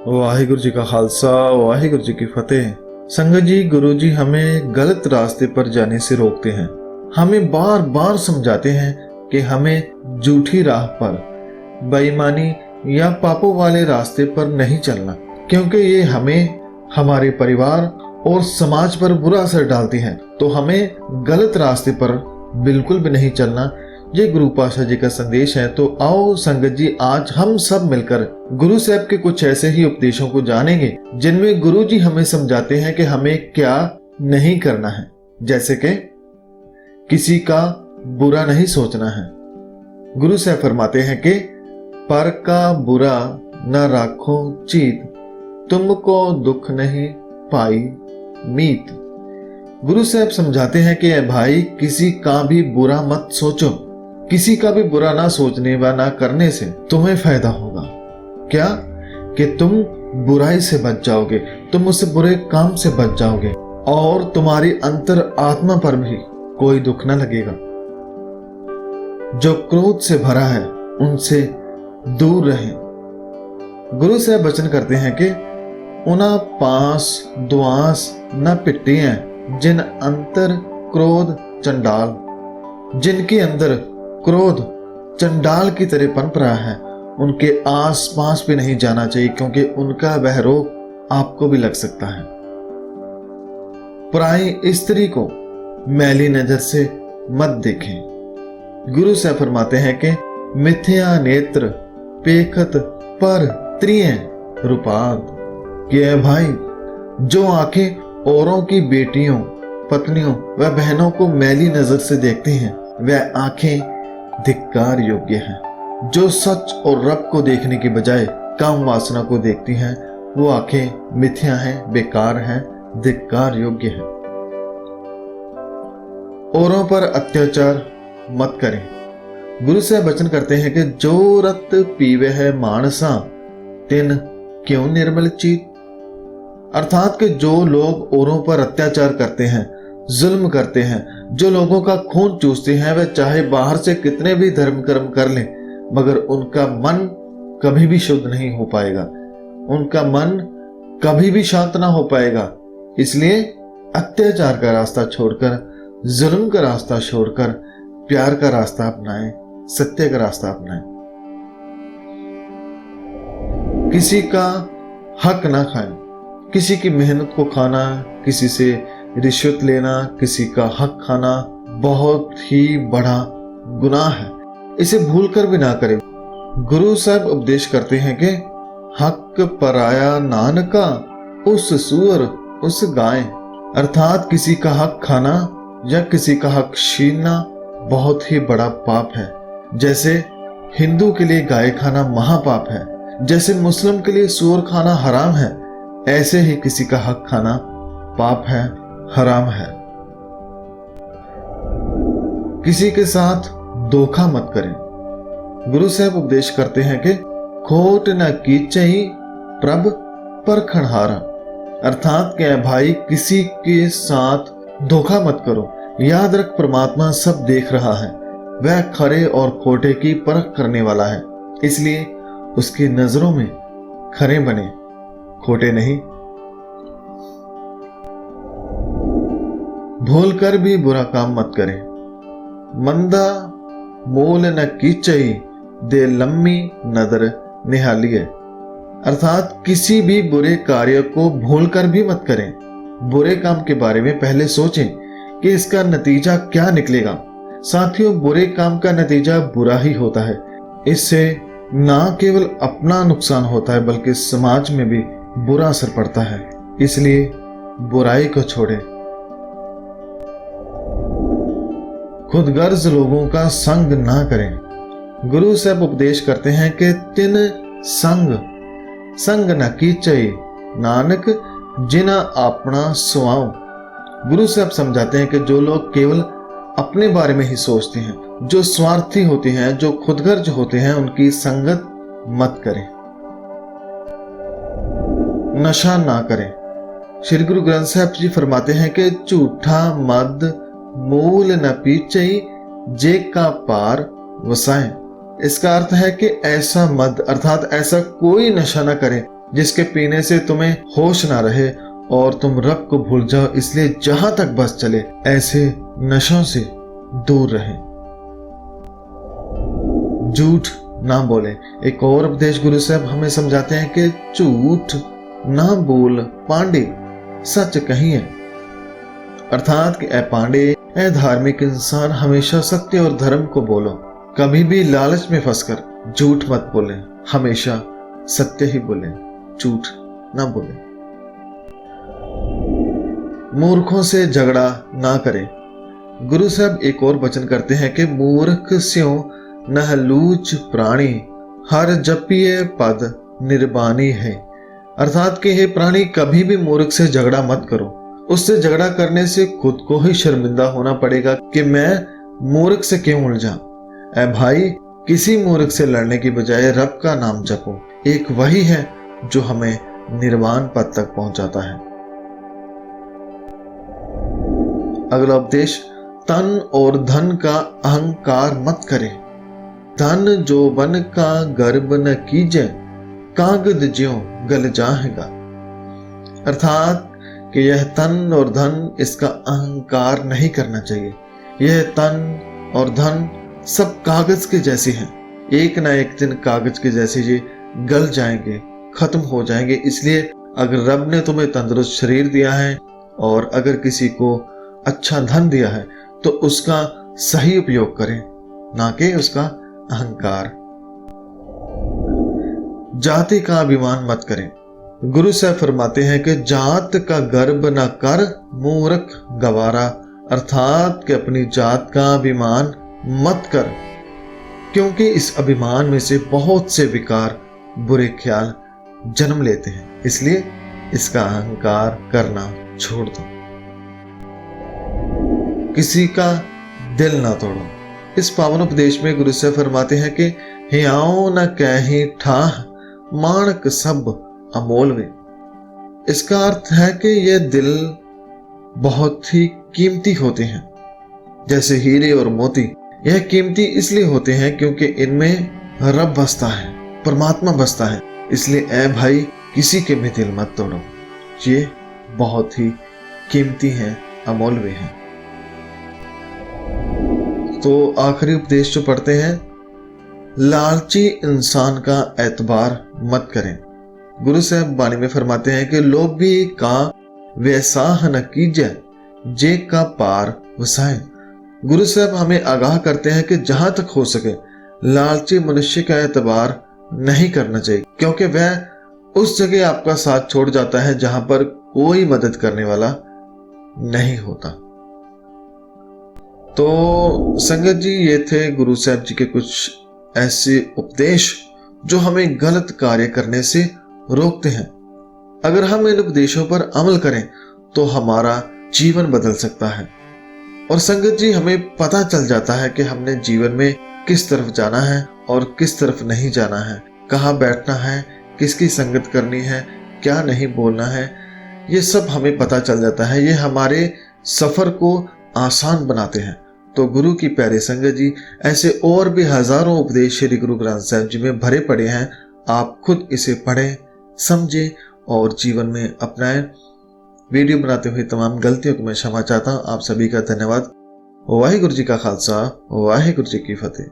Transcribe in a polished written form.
वाहिगुरु जी का खालसा, वाहिगुरु जी की फतेह। संगत जी, गुरु जी हमें गलत रास्ते पर जाने से रोकते हैं। हमें बार बार समझाते हैं कि हमें झूठी राह पर, बेईमानी या पापों वाले रास्ते पर नहीं चलना, क्योंकि ये हमें, हमारे परिवार और समाज पर बुरा असर डालती हैं। तो हमें गलत रास्ते पर बिल्कुल भी नहीं चलना, ये गुरु पातशाह जी का संदेश है। तो आओ संगत जी, आज हम सब मिलकर गुरु साहब के कुछ ऐसे ही उपदेशों को जानेंगे जिनमें गुरु जी हमें समझाते हैं कि हमें क्या नहीं करना है। जैसे कि किसी का बुरा नहीं सोचना है। गुरु साहब फरमाते हैं कि पर का बुरा न राखो चीत, तुमको दुख नहीं पाई मीत। गुरु साहब समझाते हैं कि भाई, किसी का भी बुरा मत सोचो। किसी का भी बुरा ना सोचने व ना करने से तुम्हें फायदा होगा। क्या? कि तुम बुराई से बच जाओगे, तुम उस बुरे काम से बच जाओगे और तुम्हारी अंतर आत्मा पर भी कोई दुख न लगेगा। जो क्रोध से भरा है उनसे दूर रहे। गुरु साहब वचन करते हैं कि उना पास दुआस न पिट्टियां जिन अंतर क्रोध चंडाल। जिनके अंदर क्रोध चंडाल की तरह पनप रहा है, उनके आस पास भी नहीं जाना चाहिए, क्योंकि उनका वह रोग आपको भी लग सकता है। पराई स्त्री को मैली नजर से मत देखें। गुरु साहब फरमाते हैं कि मिथ्या नेत्र पेखत पर त्रिय रूपाद। कि भाई, जो आंखें औरों की बेटियों, पत्नियों व बहनों को मैली नजर से देखती हैं, वह आंखें धिक्कार योग्य हैं। जो सच और रब को देखने की बजाय काम वासना को देखती हैं, वो आंखें मिथ्या हैं, बेकार हैं, धिक्कार योग्य हैं। औरों पर अत्याचार मत करें। गुरु साहब वचन करते हैं कि जो रत पीवे है मानसा, तिन क्यों निर्मल चीत। अर्थात कि जो लोग औरों पर अत्याचार करते हैं, जुल्म करते हैं, जो लोगों का खून चूसते हैं, वे चाहे बाहर से कितने भी धर्म कर्म कर लें, मगर उनका मन कभी भी शुद्ध नहीं हो पाएगा, उनका मन कभी भी शांत ना हो पाएगा। इसलिए अत्याचार का रास्ता छोड़कर, जुल्म का रास्ता छोड़कर प्यार का रास्ता अपनाएं, सत्य का रास्ता अपनाएं। किसी का हक ना खाएं। किसी की मेहनत को खाना, किसी से रिश्वत लेना, किसी का हक खाना बहुत ही बड़ा गुनाह है। इसे भूलकर भी ना करें। गुरु साहब उपदेश करते हैं कि हक पराया नानका, उस सुअर उस गाय। अर्थात किसी का हक खाना या किसी का हक छीनना बहुत ही बड़ा पाप है। जैसे हिंदू के लिए गाय खाना महापाप है, जैसे मुस्लिम के लिए सूअर खाना हराम है, ऐसे ही किसी का हक खाना पाप है, हराम है। किसी के साथ धोखा मत करें। गुरु साहब उपदेश करते हैं कि खोट न कीचई प्रभ परखणहारा। अर्थात क्या भाई, किसी के साथ धोखा मत करो। याद रख, परमात्मा सब देख रहा है। वह खरे और खोटे की परख करने वाला है, इसलिए उसकी नजरों में खरे बने, खोटे नहीं। भूल कर भी बुरा काम मत करें। मंदा मोल न कीचई दे लम्मी नदर निहालिए। अर्थात किसी भी बुरे कार्य को भूल कर भी मत करें। बुरे काम के बारे में पहले सोचें कि इसका नतीजा क्या निकलेगा। साथियों, बुरे काम का नतीजा बुरा ही होता है। इससे ना केवल अपना नुकसान होता है, बल्कि समाज में भी बुरा असर पड़ता है। इसलिए बुराई को छोड़ें। खुदगर्ज लोगों का संग ना करें। गुरु साहब उपदेश करते हैं कि तिन संग न कीचई नानक जिना अपना सुआओ। गुरु साहब समझाते हैं कि जो लोग केवल अपने बारे में ही सोचते हैं, जो स्वार्थी होते हैं, जो खुदगर्ज होते हैं, उनकी संगत मत करें। नशा ना करें। श्री गुरु ग्रंथ साहब जी फरमाते हैं कि झूठा मद मूल न पीचई जे का पार वसाएं। इसका अर्थ है कि ऐसा मद अर्थात ऐसा कोई नशा न करें जिसके पीने से तुम्हें होश ना रहे और तुम रब को भूल जाओ, इसलिए जहां तक बस चले ऐसे नशों से दूर रहें। झूठ ना बोले। एक और उपदेश गुरु साहब हमें समझाते हैं कि झूठ ना बोल पांडे, सच कहिए। अर्थात कि ए पांडे, ए धार्मिक इंसान, हमेशा सत्य और धर्म को बोलो। कभी भी लालच में फंसकर झूठ मत बोले, हमेशा सत्य ही बोले, झूठ ना बोले। मूर्खों से झगड़ा ना करें। गुरु साहब एक और वचन करते हैं कि मूर्ख स्यों नहलूच प्राणी, हर जपिए पद निर्बानी है। अर्थात कि हे प्राणी, कभी भी मूर्ख से झगड़ा मत करो। उससे झगड़ा करने से खुद को ही शर्मिंदा होना पड़ेगा कि मैं मूर्ख से क्यों उलझा। ऐ भाई, किसी मूर्ख से लड़ने की बजाय रब का नाम जपो। एक वही है जो हमें निर्वाण पद तक पहुंचाता है। अगला उपदेश, तन और धन का अहंकार मत करें। धन जोबन का गर्भ न कीजे, कागद ज्यों गल जाएगा। अर्थात कि यह तन और धन, इसका अहंकार नहीं करना चाहिए। यह तन और धन सब कागज के जैसे हैं, एक ना एक दिन कागज के जैसे ये गल जाएंगे, खत्म हो जाएंगे। इसलिए अगर रब ने तुम्हें तंदुरुस्त शरीर दिया है और अगर किसी को अच्छा धन दिया है तो उसका सही उपयोग करें, ना कि उसका अहंकार। जाति का अभिमान मत करें। गुरु साहब फरमाते हैं कि जात का गर्व न कर मूर्ख गवारा। अर्थात कि अपनी जात का अभिमान मत कर, क्योंकि इस अभिमान में से बहुत से विकार, बुरे ख्याल जन्म लेते हैं। इसलिए इसका अहंकार करना छोड़ दो। किसी का दिल ना तोड़ो। इस पावन उपदेश में गुरु साहब फरमाते हैं कि हियाओ न कहीं ठाह, माणक सब अमोल वे। इसका अर्थ है कि ये दिल बहुत ही कीमती होते हैं, जैसे हीरे और मोती। यह कीमती इसलिए होते हैं क्योंकि इनमें रब बसता है, परमात्मा बसता है। इसलिए ऐ भाई, किसी के भी दिल मत तोड़ो, ये बहुत ही कीमती हैं, अमूल्य हैं। तो आखिरी उपदेश जो पढ़ते हैं, लालची इंसान का एतबार मत करें। गुरु साहब वाणी में फरमाते हैं कि लोभी का वैसाह न कीजिए, जे का पार वसाए। गुरु साहब हमें आगाह करते हैं कि जहां तक हो सके लालची मनुष्य का एतबार नहीं करना चाहिए, क्योंकि वह उस जगह आपका साथ छोड़ जाता है जहां पर कोई मदद करने वाला नहीं होता। तो संगत जी, ये थे गुरु साहब जी के कुछ ऐसे उपदेश जो हमें गलत कार्य करने से रोकते हैं। अगर हम इन उपदेशों पर अमल करें तो हमारा जीवन बदल सकता है। और संगत जी, हमें पता चल जाता है कि हमने जीवन में किस तरफ जाना है और किस तरफ नहीं जाना है, कहाँ बैठना है, किसकी संगत करनी है, क्या नहीं बोलना है। ये सब हमें पता चल जाता है। ये हमारे सफर को आसान बनाते हैं। तो गुरु की प्यारी संगत जी, ऐसे और भी हजारों उपदेश श्री गुरु ग्रंथ साहिब जी में भरे पड़े हैं। आप खुद इसे पढ़ें, समझें और जीवन में अपनाएं। वीडियो बनाते हुए तमाम गलतियों को मैं क्षमा चाहता हूँ। आप सभी का धन्यवाद। वाहिगुरु जी का खालसा, वाहिगुरु जी की फतेह।